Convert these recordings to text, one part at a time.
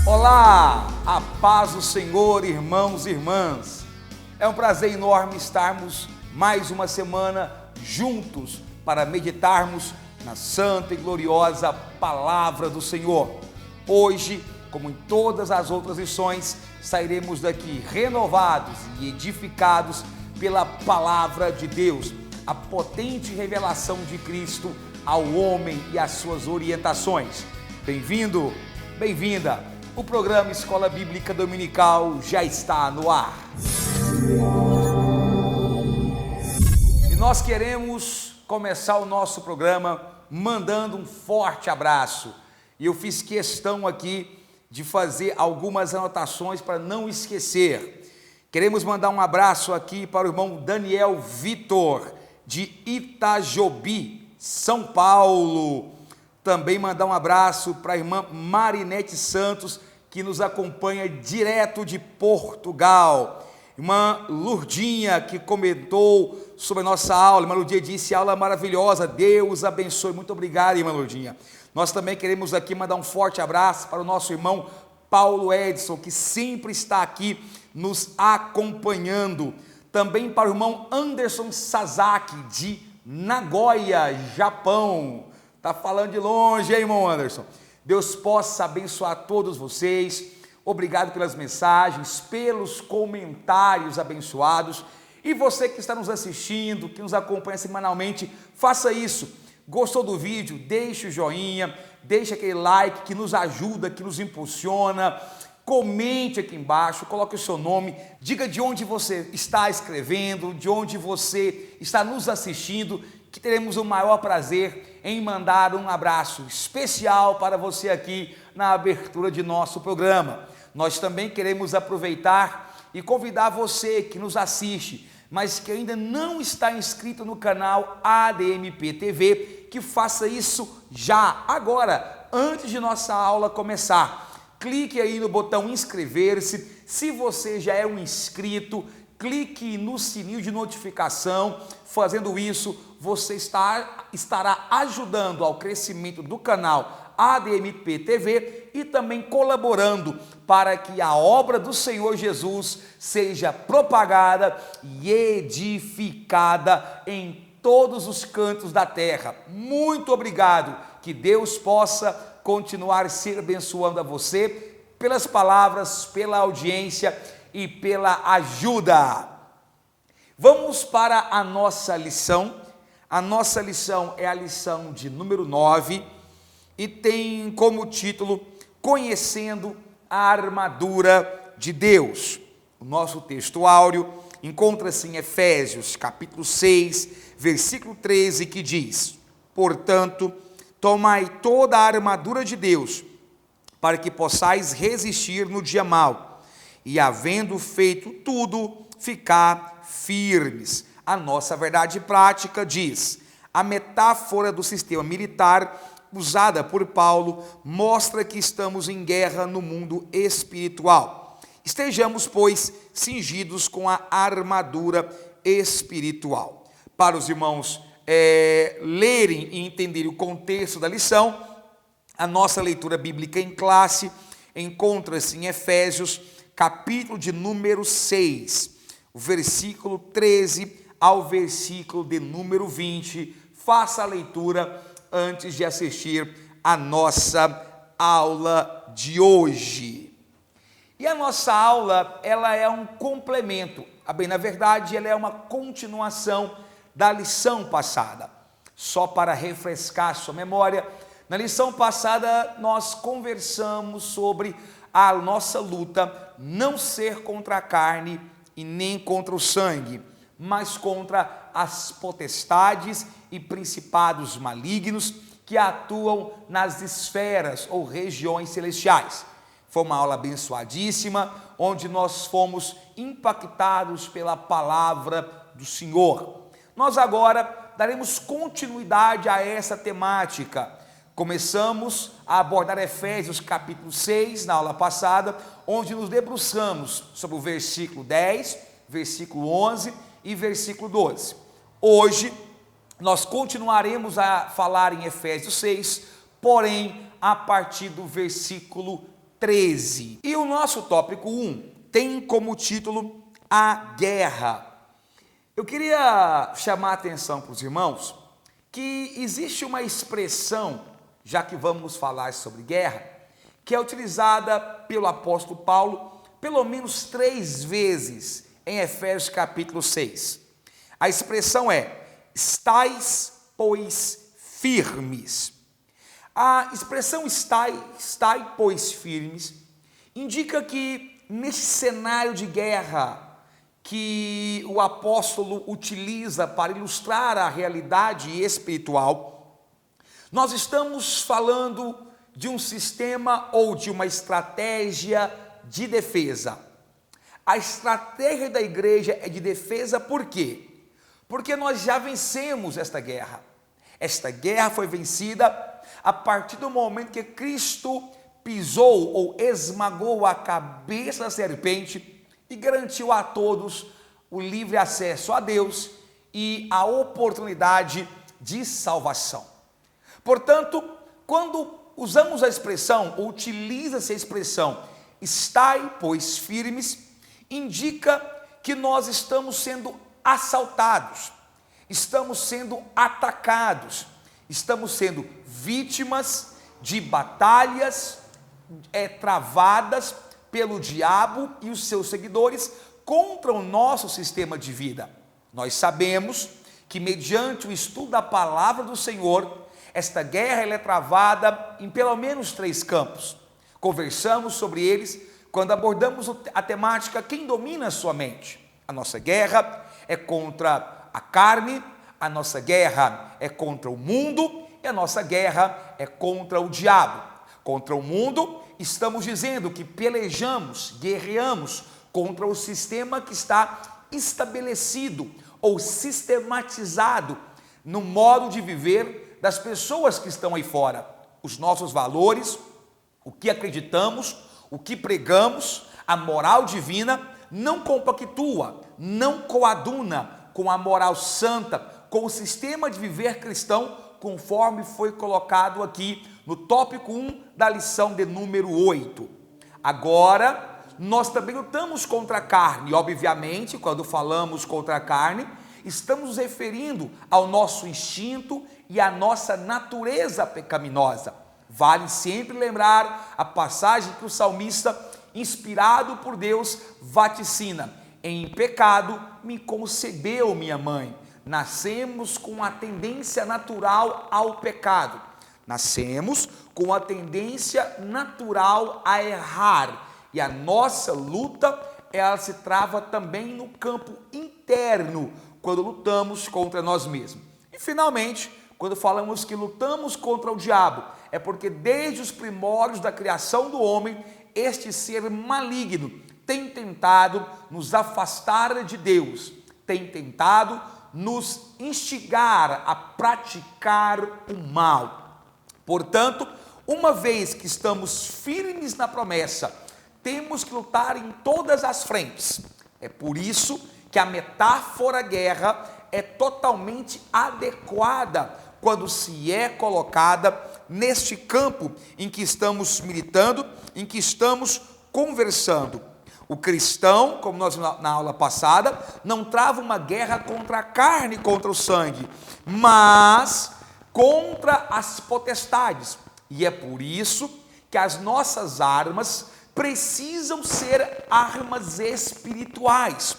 Olá, a paz do Senhor, irmãos e irmãs. É um prazer enorme estarmos mais uma semana juntos para meditarmos na santa e gloriosa palavra do Senhor. Hoje, como em todas as outras lições, sairemos daqui renovados e edificados pela palavra de Deus, a potente revelação de Cristo ao homem e as suas orientações. Bem-vindo, bem-vinda. O programa Escola Bíblica Dominical já está no ar. E nós queremos começar o nosso programa mandando um forte abraço. E eu fiz questão aqui de fazer algumas anotações para não esquecer. Queremos mandar um abraço aqui para o irmão Daniel Vitor, de Itajobi, São Paulo. Também mandar um abraço para a irmã Marinete Santos, que nos acompanha direto de Portugal. Irmã Lurdinha, que comentou sobre a nossa aula. Irmã Lurdinha disse: aula maravilhosa, Deus abençoe. Muito obrigado, irmã Lurdinha. Nós também queremos aqui mandar um forte abraço para o nosso irmão Paulo Edson, que sempre está aqui nos acompanhando. Também para o irmão Anderson Sasaki, de Nagoya, Japão. Está falando de longe, hein, irmão Anderson? Deus possa abençoar todos vocês. Obrigado pelas mensagens, pelos comentários abençoados. E você que está nos assistindo, que nos acompanha semanalmente, faça isso. Gostou do vídeo? Deixe o joinha, deixe aquele like que nos ajuda, que nos impulsiona. Comente aqui embaixo, coloque o seu nome, diga de onde você está escrevendo, de onde você está nos assistindo, que teremos o maior prazer em mandar um abraço especial para você aqui na abertura de nosso programa. Nós também queremos aproveitar e convidar você que nos assiste, mas que ainda não está inscrito no canal ADMP TV, que faça isso já, agora, antes de nossa aula começar. Clique aí no botão inscrever-se. Se você já é um inscrito, clique no sininho de notificação. Fazendo isso, você estará ajudando ao crescimento do canal ADMP TV e também colaborando para que a obra do Senhor Jesus seja propagada e edificada em todos os cantos da terra. Muito obrigado. Que Deus possa continuar se abençoando a você pelas palavras, pela audiência e pela ajuda. Vamos para a nossa lição. A nossa lição é a lição de número 9 e tem como título Conhecendo a Armadura de Deus. O nosso texto áureo encontra-se em Efésios, capítulo 6, versículo 13, que diz: portanto, tomai toda a armadura de Deus, para que possais resistir no dia mau, e havendo feito tudo, ficar firmes. A nossa verdade prática diz: a metáfora do sistema militar usada por Paulo mostra que estamos em guerra no mundo espiritual. Estejamos, pois, cingidos com a armadura espiritual. Para os irmãos lerem e entenderem o contexto da lição, a nossa leitura bíblica em classe encontra-se em Efésios, capítulo de número 6, o versículo 13 ao versículo de número 20. Faça a leitura antes de assistir a nossa aula de hoje. E a nossa aula, ela é um complemento, na verdade, ela é uma continuação da lição passada. Só para refrescar sua memória, na lição passada nós conversamos sobre a nossa luta não ser contra a carne e nem contra o sangue, mas contra as potestades e principados malignos que atuam nas esferas ou regiões celestiais. Foi uma aula abençoadíssima, onde nós fomos impactados pela palavra do Senhor. Nós agora daremos continuidade a essa temática. Começamos a abordar Efésios capítulo 6, na aula passada, onde nos debruçamos sobre o versículo 10, versículo 11 e versículo 12. Hoje nós continuaremos a falar em Efésios 6, porém a partir do versículo 13. E o nosso tópico 1 tem como título A Guerra. Eu queria chamar a atenção para os irmãos que existe uma expressão, já que vamos falar sobre guerra, que é utilizada pelo apóstolo Paulo pelo menos 3 vezes em Efésios capítulo 6. A expressão é: estais, pois, firmes. A expressão estai, pois, firmes, indica que nesse cenário de guerra que o apóstolo utiliza para ilustrar a realidade espiritual, nós estamos falando de um sistema ou de uma estratégia de defesa. A estratégia da igreja é de defesa por quê? Porque nós já vencemos esta guerra. Esta guerra foi vencida a partir do momento que Cristo pisou ou esmagou a cabeça da serpente e garantiu a todos o livre acesso a Deus e a oportunidade de salvação. Portanto, quando usamos a expressão, ou utiliza-se a expressão, estai, pois, firmes, indica que nós estamos sendo assaltados, estamos sendo atacados, estamos sendo vítimas de batalhas travadas pelo diabo e os seus seguidores contra o nosso sistema de vida. Nós sabemos que mediante o estudo da palavra do Senhor, esta guerra ela é travada em pelo menos 3 campos. Conversamos sobre eles quando abordamos a temática quem domina a sua mente. A nossa guerra é contra a carne, a nossa guerra é contra o mundo e a nossa guerra é contra o diabo. Contra o mundo, estamos dizendo que pelejamos, guerreamos contra o sistema que está estabelecido ou sistematizado no modo de viver das pessoas que estão aí fora. Os nossos valores, o que acreditamos, o que pregamos, a moral divina não compactua, não coaduna com a moral santa, com o sistema de viver cristão, conforme foi colocado aqui no tópico 1 da lição de número 8. Agora, nós também lutamos contra a carne. Obviamente, quando falamos contra a carne, estamos nos referindo ao nosso instinto e à nossa natureza pecaminosa. Vale sempre lembrar a passagem que o salmista, inspirado por Deus, vaticina: em pecado me concebeu minha mãe. Nascemos com a tendência natural ao pecado. Nascemos com a tendência natural a errar. E a nossa luta, ela se trava também no campo interno, quando lutamos contra nós mesmos. E finalmente, quando falamos que lutamos contra o diabo, é porque desde os primórdios da criação do homem, este ser maligno tem tentado nos afastar de Deus, tem tentado nos instigar a praticar o mal. Portanto, uma vez que estamos firmes na promessa, temos que lutar em todas as frentes. É por isso que a metáfora guerra é totalmente adequada quando se é colocada neste campo em que estamos militando, em que estamos conversando. O cristão, como nós na aula passada, não trava uma guerra contra a carne, contra o sangue, mas contra as potestades. E é por isso que as nossas armas precisam ser armas espirituais.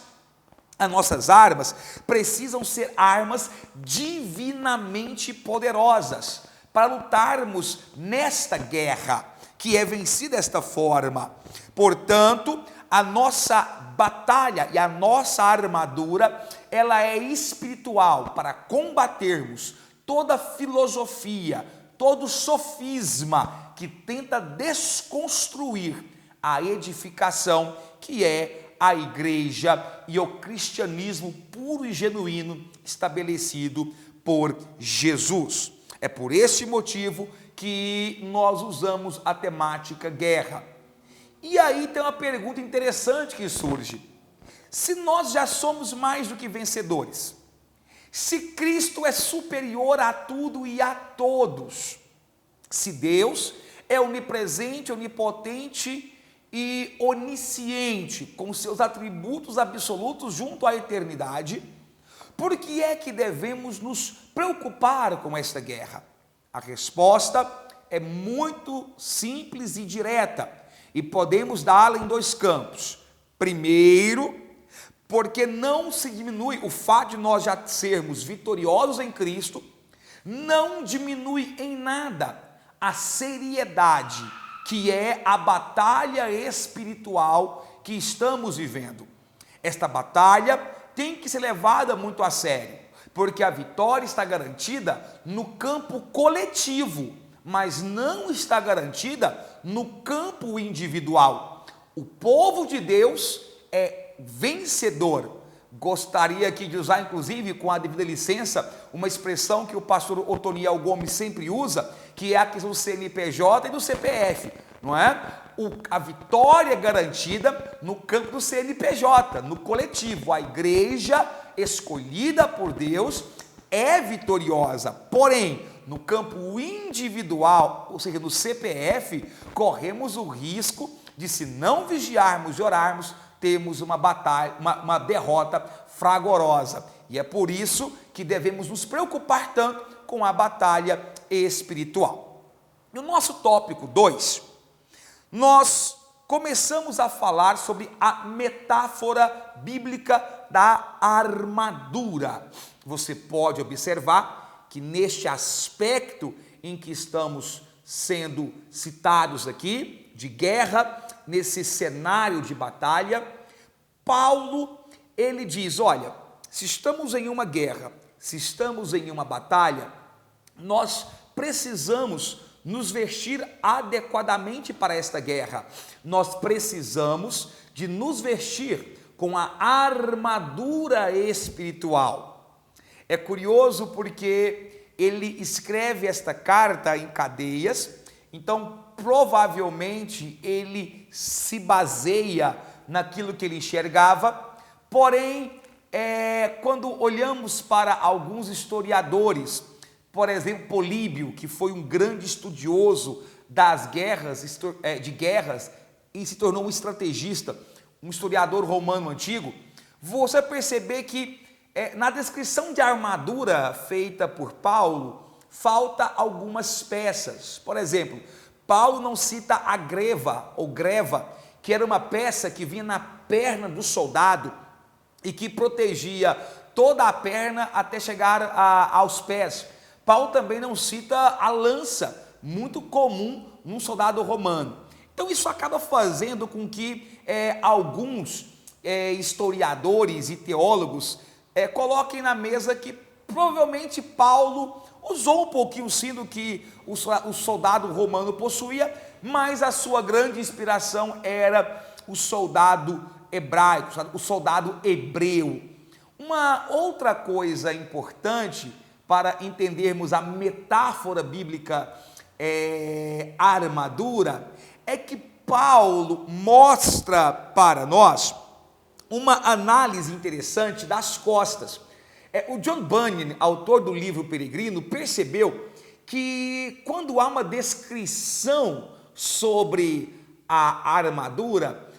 As nossas armas precisam ser armas divinamente poderosas para lutarmos nesta guerra, que é vencida desta forma. Portanto, a nossa batalha e a nossa armadura, ela é espiritual para combatermos toda filosofia, todo sofisma que tenta desconstruir a edificação que é a igreja e o cristianismo puro e genuíno estabelecido por Jesus. É por esse motivo que nós usamos a temática guerra. E aí tem uma pergunta interessante que surge: se nós já somos mais do que vencedores, Se Cristo é superior a tudo e a todos, se Deus é onipresente, onipotente e onisciente, com seus atributos absolutos junto à eternidade, por que é que devemos nos preocupar com esta guerra? A resposta é muito simples e direta, e podemos dá-la em dois campos. Primeiro, porque não se diminui o fato de nós já sermos vitoriosos em Cristo, não diminui em nada a seriedade que é a batalha espiritual que estamos vivendo. Esta batalha tem que ser levada muito a sério, porque a vitória está garantida no campo coletivo, mas não está garantida no campo individual. O povo de Deus é vencedor. Gostaria aqui de usar, inclusive, com a devida licença, uma expressão que o pastor Otoniel Gomes sempre usa, que é a questão do CNPJ e do CPF, não é? A vitória é garantida no campo do CNPJ, no coletivo. A igreja escolhida por Deus é vitoriosa, porém, no campo individual, ou seja, no CPF, corremos o risco de, se não vigiarmos e orarmos, temos uma batalha, uma derrota fragorosa. E é por isso que devemos nos preocupar tanto com a batalha espiritual. No nosso tópico 2, nós começamos a falar sobre a metáfora bíblica da armadura. Você pode observar que neste aspecto em que estamos sendo citados aqui, de guerra, nesse cenário de batalha, Paulo, ele diz, olha, se estamos em uma guerra, se estamos em uma batalha, nós precisamos nos vestir adequadamente para esta guerra. Nós precisamos de nos vestir com a armadura espiritual. É curioso porque ele escreve esta carta em cadeias, então provavelmente ele se baseia naquilo que ele enxergava, porém, quando olhamos para alguns historiadores, por exemplo, Políbio, que foi um grande estudioso das guerras, e se tornou um estrategista, um historiador romano antigo, você vai perceber que na descrição de armadura feita por Paulo, falta algumas peças. Por exemplo, Paulo não cita a greva ou greva, que era uma peça que vinha na perna do soldado e que protegia toda a perna até chegar aos pés. Paulo também não cita a lança, muito comum num soldado romano. Então isso acaba fazendo com que alguns historiadores e teólogos coloquem na mesa que provavelmente Paulo usou um pouquinho sim do que o soldado romano possuía, mas a sua grande inspiração era o soldado hebraico, o soldado hebreu. Uma outra coisa importante para entendermos a metáfora bíblica armadura, é que Paulo mostra para nós uma análise interessante das costas. O John Bunyan, autor do livro Peregrino, percebeu que quando há uma descrição sobre a armadura,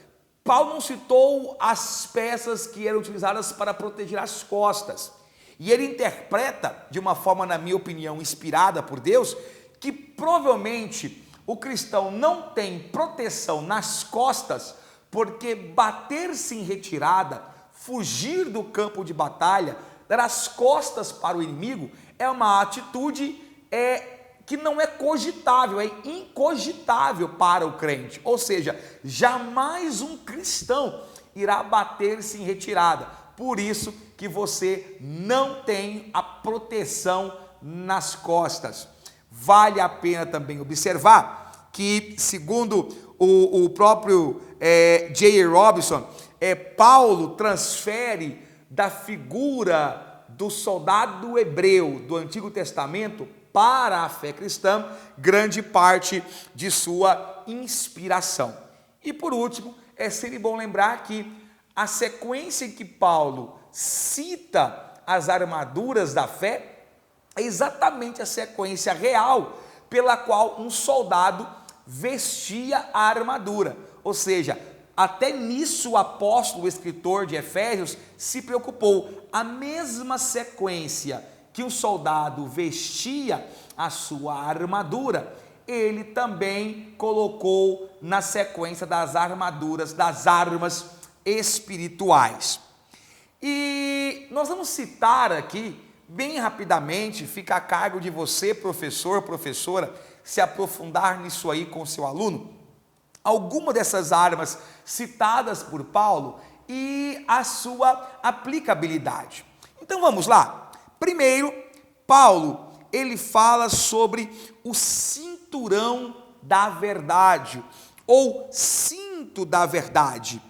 Paulo não citou as peças que eram utilizadas para proteger as costas. E ele interpreta, de uma forma, na minha opinião, inspirada por Deus, que provavelmente o cristão não tem proteção nas costas, porque bater-se em retirada, fugir do campo de batalha, dar as costas para o inimigo, é uma atitude que não é cogitável, é incogitável para o crente. Ou seja, jamais um cristão irá bater-se em retirada. Por isso que você não tem a proteção nas costas. Vale a pena também observar que, segundo o próprio J.A. Robinson, Paulo transfere da figura do soldado hebreu do Antigo Testamento para a fé cristã grande parte de sua inspiração. E por último, é sempre bom lembrar que a sequência em que Paulo cita as armaduras da fé, é exatamente a sequência real pela qual um soldado vestia a armadura. Ou seja, até nisso o apóstolo, o escritor de Efésios, se preocupou. A mesma sequência que o soldado vestia a sua armadura, ele também colocou na sequência das armaduras, das armas espirituais. E nós vamos citar aqui, bem rapidamente, fica a cargo de você, professor, professora, se aprofundar nisso aí com o seu aluno, alguma dessas armas citadas por Paulo e a sua aplicabilidade. Então vamos lá. Primeiro, Paulo, ele fala sobre o cinturão da verdade, ou cinto da verdade.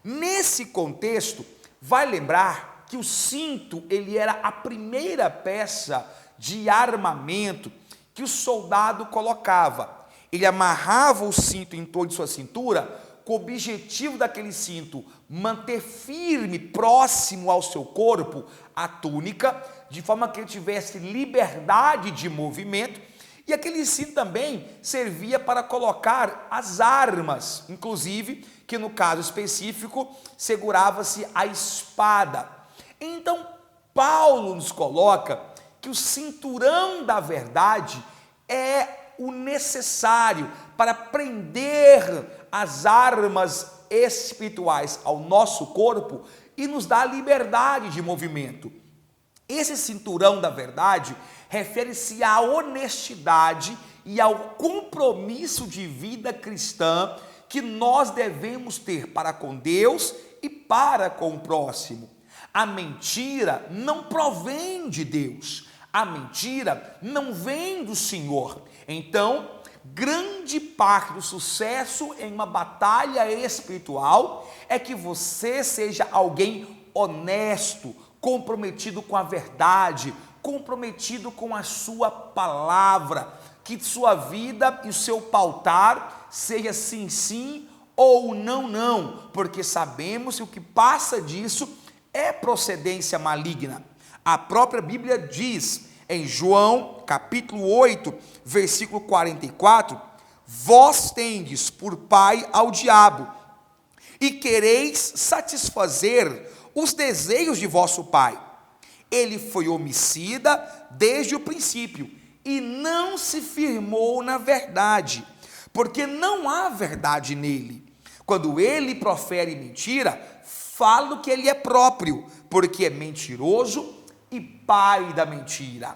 Nesse contexto, vai lembrar que o cinto, ele era a primeira peça de armamento que o soldado colocava. Ele amarrava o cinto em torno de sua cintura, com o objetivo daquele cinto manter firme, próximo ao seu corpo, a túnica, de forma que ele tivesse liberdade de movimento, e aquele cinto também servia para colocar as armas, inclusive, que no caso específico, segurava-se a espada. Então, Paulo nos coloca que o cinturão da verdade é o necessário para prender as armas espirituais ao nosso corpo e nos dar liberdade de movimento. Esse cinturão da verdade refere-se à honestidade e ao compromisso de vida cristã que nós devemos ter para com Deus e para com o próximo. A mentira não provém de Deus, a mentira não vem do Senhor. Então, grande parte do sucesso em uma batalha espiritual é que você seja alguém honesto, comprometido com a verdade, comprometido com a sua palavra, que sua vida e o seu pautar seja sim, sim ou não, não, porque sabemos que o que passa disso é procedência maligna. A própria Bíblia diz em João, capítulo 8, versículo 44, vós tendes por pai ao diabo, e quereis satisfazer os desejos de vosso pai. Ele foi homicida desde o princípio, e não se firmou na verdade, porque não há verdade nele. Quando ele profere mentira, fala que ele é próprio, porque é mentiroso e pai da mentira.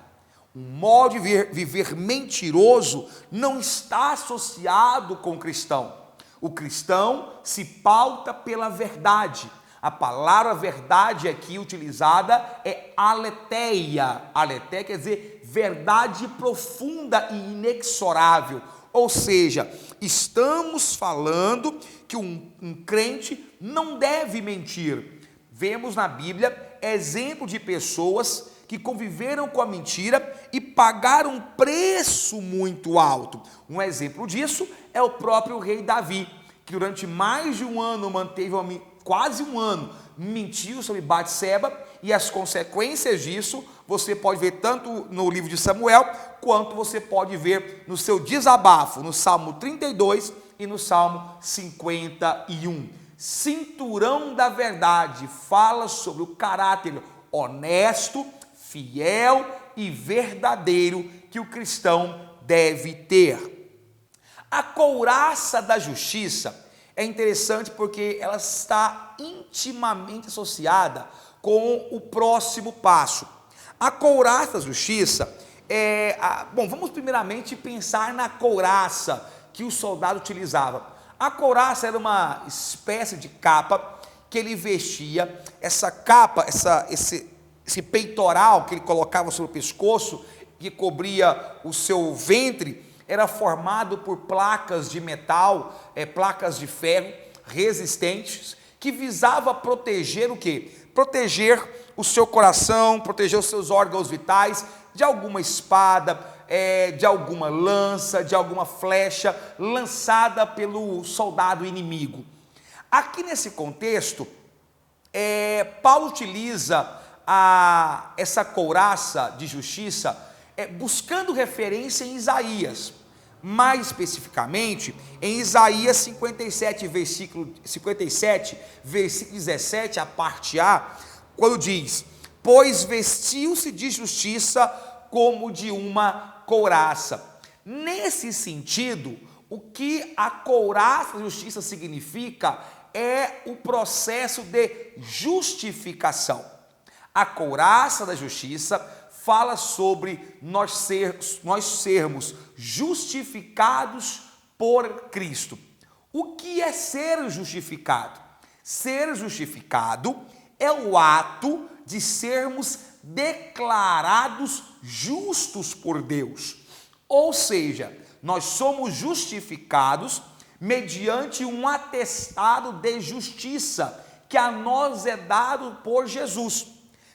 Um modo de viver mentiroso não está associado com o cristão. O cristão se pauta pela verdade. A palavra verdade aqui utilizada é aletheia. Aletheia quer dizer verdade profunda e inexorável. Ou seja, estamos falando que um crente não deve mentir. Vemos na Bíblia exemplo de pessoas que conviveram com a mentira e pagaram um preço muito alto. Um exemplo disso é o próprio rei Davi, que durante mais de um ano quase um ano, mentiu sobre Batseba, e as consequências disso você pode ver tanto no livro de Samuel, quanto você pode ver no seu desabafo, no Salmo 32 e no Salmo 51. Cinturão da verdade fala sobre o caráter honesto, fiel e verdadeiro que o cristão deve ter. A couraça da justiça é interessante porque ela está intimamente associada com o próximo passo. A couraça da justiça vamos primeiramente pensar na couraça que o soldado utilizava. A couraça era uma espécie de capa que ele vestia. Essa capa, esse peitoral que ele colocava sobre o pescoço, que cobria o seu ventre, era formado por placas de metal, placas de ferro resistentes, que visava proteger o quê? Proteger o seu coração, proteger os seus órgãos vitais de alguma espada, de alguma lança, de alguma flecha lançada pelo soldado inimigo. Aqui nesse contexto, Paulo utiliza essa couraça de justiça buscando referência em Isaías, mais especificamente em Isaías 57, versículo 17, a parte A, quando diz: pois vestiu-se de justiça como de uma couraça. Nesse sentido, o que a couraça da justiça significa é o processo de justificação. A couraça da justiça fala sobre nós sermos justificados por Cristo. O que é ser justificado? Ser justificado é o ato de sermos declarados justos por Deus. Ou seja, nós somos justificados mediante um atestado de justiça que a nós é dado por Jesus.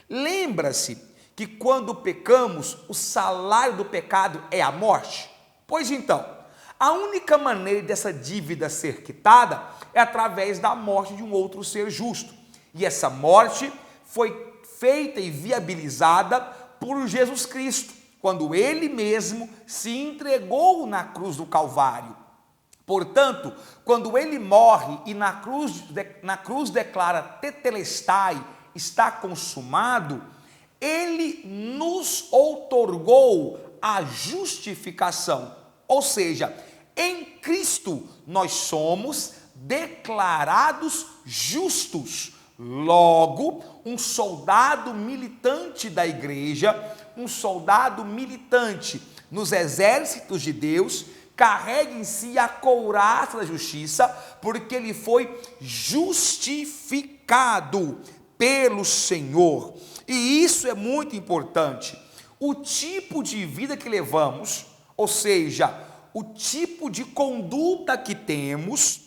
Lembra-se que quando pecamos, o salário do pecado é a morte? Pois então, a única maneira dessa dívida ser quitada é através da morte de um outro ser justo. E essa morte foi feita e viabilizada por Jesus Cristo, quando ele mesmo se entregou na cruz do Calvário. Portanto, quando ele morre e na cruz declara tetelestai, está consumado, ele nos outorgou a justificação. Ou seja, em Cristo nós somos declarados justos. Logo, um soldado militante da igreja, um soldado militante nos exércitos de Deus, carrega em si a couraça da justiça, porque ele foi justificado pelo Senhor. E isso é muito importante. O tipo de vida que levamos, ou seja, o tipo de conduta que temos,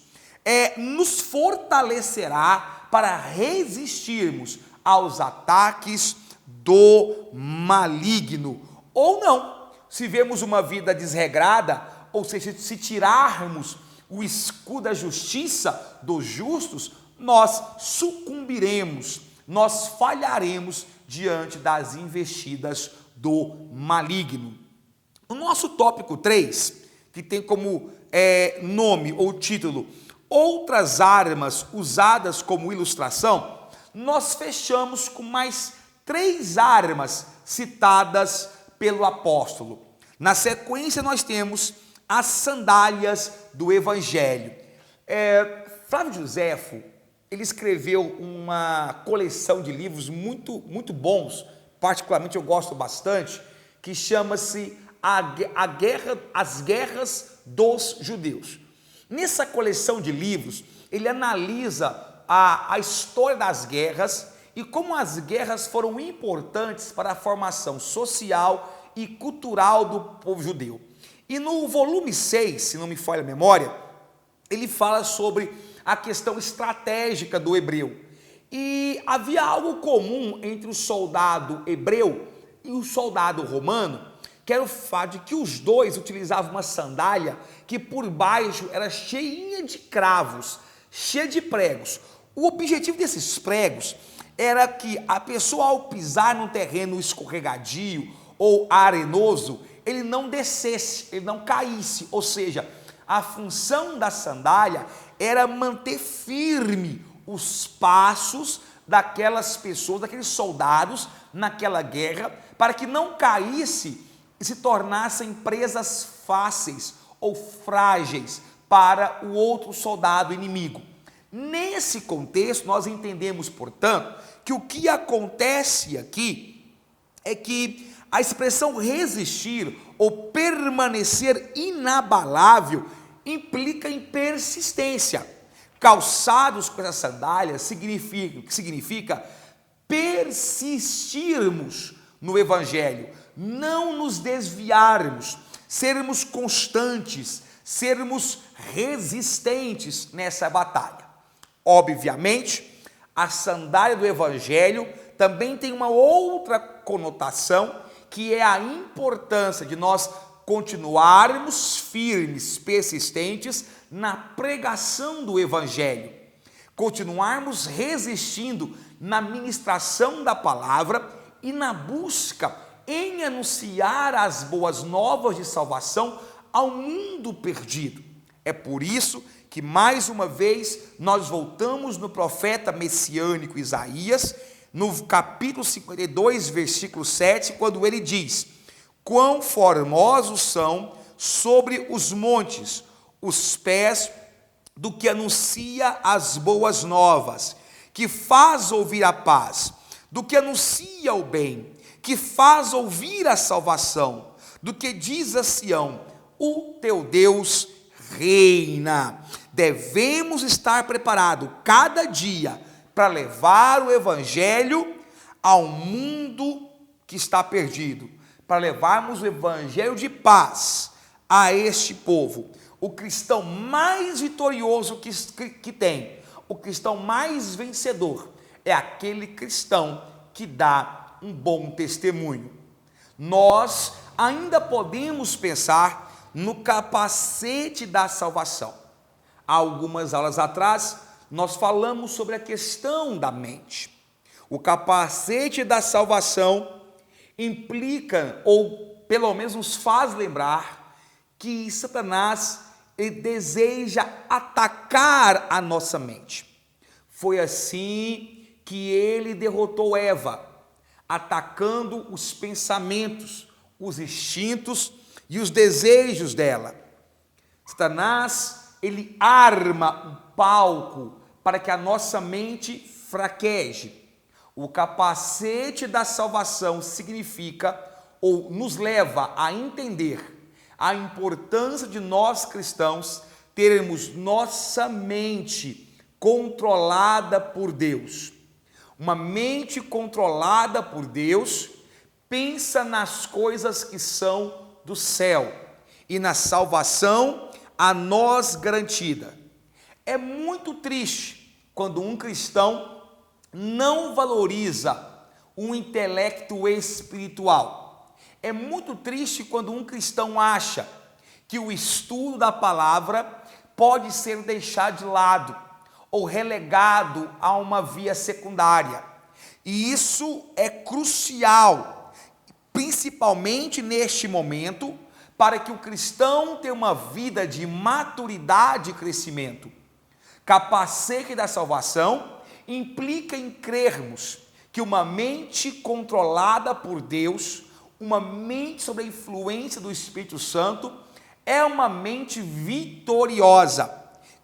nos fortalecerá para resistirmos aos ataques do maligno. Ou não, se vemos uma vida desregrada, ou seja, se tirarmos o escudo da justiça dos justos, nós sucumbiremos, nós falharemos diante das investidas do maligno. O nosso tópico 3, que tem como nome ou título outras armas usadas como ilustração, nós fechamos com mais 3 armas citadas pelo apóstolo. Na sequência nós temos as sandálias do Evangelho. Flávio Joséfo, ele escreveu uma coleção de livros muito bons, particularmente eu gosto bastante, que chama-se As Guerras dos Judeus. Nessa coleção de livros, ele analisa a história das guerras e como as guerras foram importantes para a formação social e cultural do povo judeu. E no volume 6, se não me falha a memória, ele fala sobre a questão estratégica do hebreu. E havia algo comum entre o soldado hebreu e o soldado romano, que era o fato de que os dois utilizavam uma sandália que por baixo era cheinha de cravos, cheia de pregos. O objetivo desses pregos era que a pessoa, ao pisar num terreno escorregadio ou arenoso, ele não descesse, ele não caísse. Ou seja, a função da sandália era manter firme os passos daquelas pessoas, daqueles soldados naquela guerra, para que não caísse e se tornassem presas fáceis ou frágeis para o outro soldado inimigo. Nesse contexto, nós entendemos, portanto, que o que acontece aqui é que a expressão resistir ou permanecer inabalável implica em persistência. Calçados com essa sandália significa persistirmos no Evangelho, não nos desviarmos, sermos constantes, sermos resistentes nessa batalha. Obviamente, a sandália do Evangelho também tem uma outra conotação, que é a importância de nós continuarmos firmes, persistentes na pregação do Evangelho. continuarmos resistindo na ministração da palavra e na busca em anunciar as boas novas de salvação ao mundo perdido. É por isso que mais uma vez nós voltamos no profeta messiânico Isaías, no capítulo 52, versículo 7, quando ele diz: quão formosos são sobre os montes os pés do que anuncia as boas novas, que faz ouvir a paz, do que anuncia o bem, que faz ouvir a salvação, do que diz a Sião: o teu Deus reina. Devemos estar preparados cada dia para levar o evangelho ao mundo que está perdido, para levarmos o evangelho de paz a este povo. O cristão mais vitorioso que tem, o cristão mais vencedor, é aquele cristão que dá um bom testemunho. Nós ainda podemos pensar no capacete da salvação. Há algumas aulas atrás, nós falamos sobre a questão da mente. O capacete da salvação implica, ou pelo menos nos faz lembrar, que Satanás ele deseja atacar a nossa mente. Foi assim que ele derrotou Eva, atacando os pensamentos, os instintos e os desejos dela. Satanás, ele arma um palco para que a nossa mente fraqueje. O capacete da salvação significa, ou nos leva a entender a importância de nós cristãos termos nossa mente controlada por Deus. Uma mente controlada por Deus pensa nas coisas que são do céu e na salvação a nós garantida. É muito triste quando um cristão não valoriza o intelecto espiritual. É muito triste quando um cristão acha que o estudo da palavra pode ser deixado de lado ou relegado a uma via secundária. E isso é crucial, principalmente neste momento, para que o cristão tenha uma vida de maturidade e crescimento. Capacete da salvação implica em crermos que uma mente controlada por Deus, uma mente sob a influência do Espírito Santo, é uma mente vitoriosa.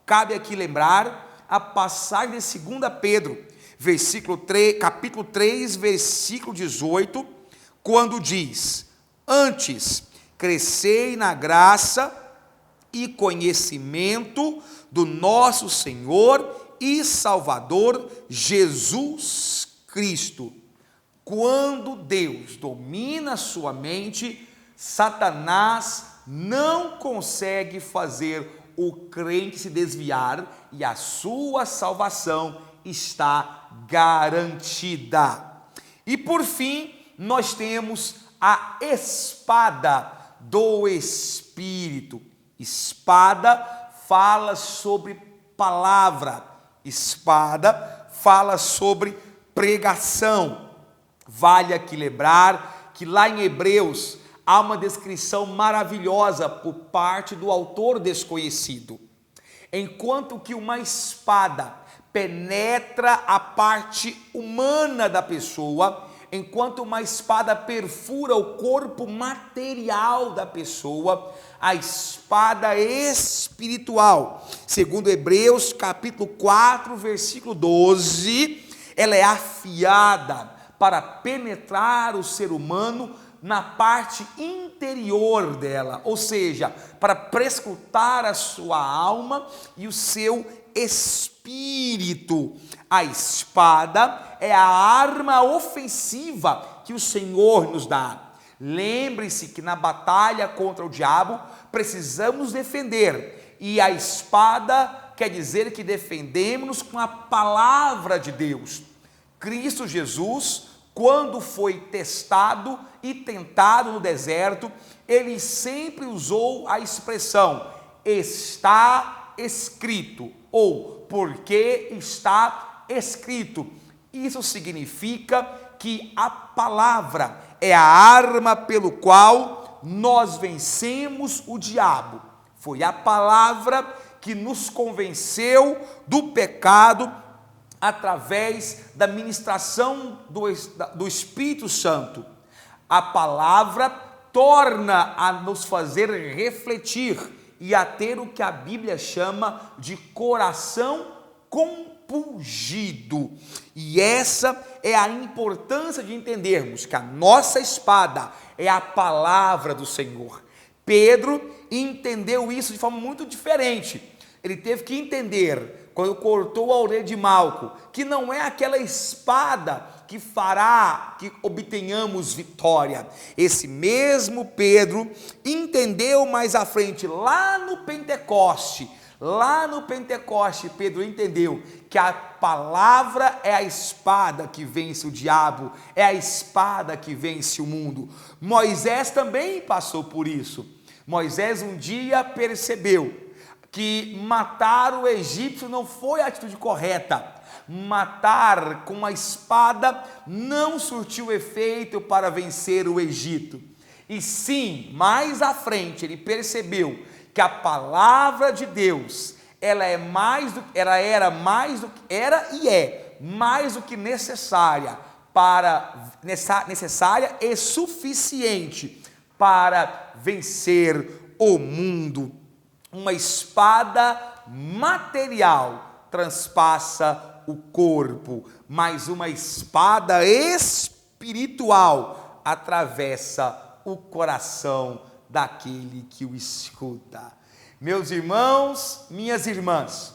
Cabe aqui lembrar a passagem de 2 Pedro, capítulo 3, versículo 18, quando diz: antes, crescei na graça e conhecimento do nosso Senhor e Salvador Jesus Cristo. Quando Deus domina a sua mente, Satanás não consegue fazer o crente se desviar e a sua salvação está garantida. E por fim, nós temos a espada do Espírito. Espada fala sobre palavra, espada fala sobre pregação. Vale aqui lembrar que lá em Hebreus há uma descrição maravilhosa por parte do autor desconhecido. Enquanto que uma espada penetra a parte humana da pessoa, enquanto uma espada perfura o corpo material da pessoa, a espada espiritual, segundo Hebreus capítulo 4, versículo 12, ela é afiada para penetrar o ser humano na parte interior dela, ou seja, para prescrutar a sua alma e o seu espírito. A espada é a arma ofensiva que o Senhor nos dá. Lembre-se que na batalha contra o diabo precisamos defender, e a espada quer dizer que defendemos com a palavra de Deus. Cristo Jesus, quando foi testado e tentado no deserto, ele sempre usou a expressão: está escrito, ou porque está escrito. Isso significa que a palavra é a arma pelo qual nós vencemos o diabo. Foi a palavra que nos convenceu do pecado através da ministração do Espírito Santo. A palavra torna a nos fazer refletir e a ter o que a Bíblia chama de coração compungido. E essa é a importância de entendermos que a nossa espada é a palavra do Senhor. Pedro entendeu isso de forma muito diferente. Ele teve que entender, quando cortou a orelha de Malco, que não é aquela espada que fará que obtenhamos vitória. Esse mesmo Pedro entendeu mais à frente, lá no Pentecoste, Pedro entendeu que a palavra é a espada que vence o diabo, é a espada que vence o mundo. Moisés também passou por isso. Moisés um dia percebeu que matar o egípcio não foi a atitude correta. Matar com a espada não surtiu efeito para vencer o Egito. E sim, mais à frente ele percebeu que a palavra de Deus, ela é mais do que necessária e suficiente para vencer o mundo. Uma espada material transpassa o corpo, mas uma espada espiritual atravessa o coração daquele que o escuta. Meus irmãos, minhas irmãs,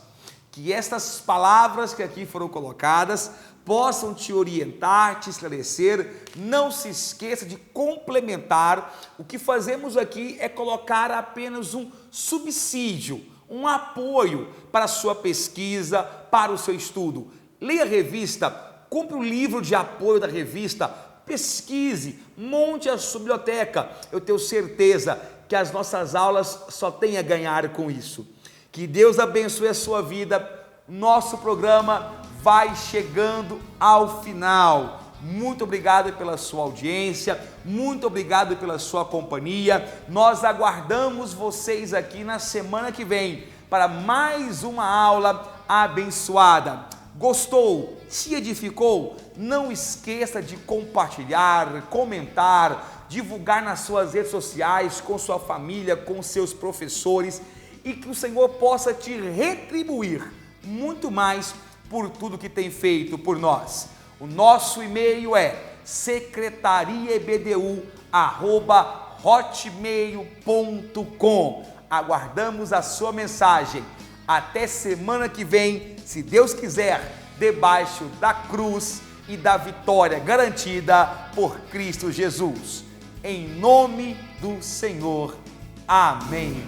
que estas palavras que aqui foram colocadas possam te orientar, te esclarecer. Não se esqueça de complementar. O que fazemos aqui é colocar apenas um subsídio, um apoio para a sua pesquisa, para o seu estudo. Leia a revista, compre o livro de apoio da revista, pesquise, monte a sua biblioteca. Eu tenho certeza que as nossas aulas só têm a ganhar com isso. Que Deus abençoe a sua vida. Nosso programa vai chegando ao final. Muito obrigado pela sua audiência, muito obrigado pela sua companhia. Nós aguardamos vocês aqui na semana que vem para mais uma aula abençoada. Gostou? Se edificou? Não esqueça de compartilhar, comentar, divulgar nas suas redes sociais, com sua família, com seus professores, e que o Senhor possa te retribuir muito mais por tudo que tem feito por nós. O nosso e-mail é secretariaebdu@hotmail.com. Aguardamos a sua mensagem. Até semana que vem, se Deus quiser, debaixo da cruz e da vitória garantida por Cristo Jesus. Em nome do Senhor. Amém.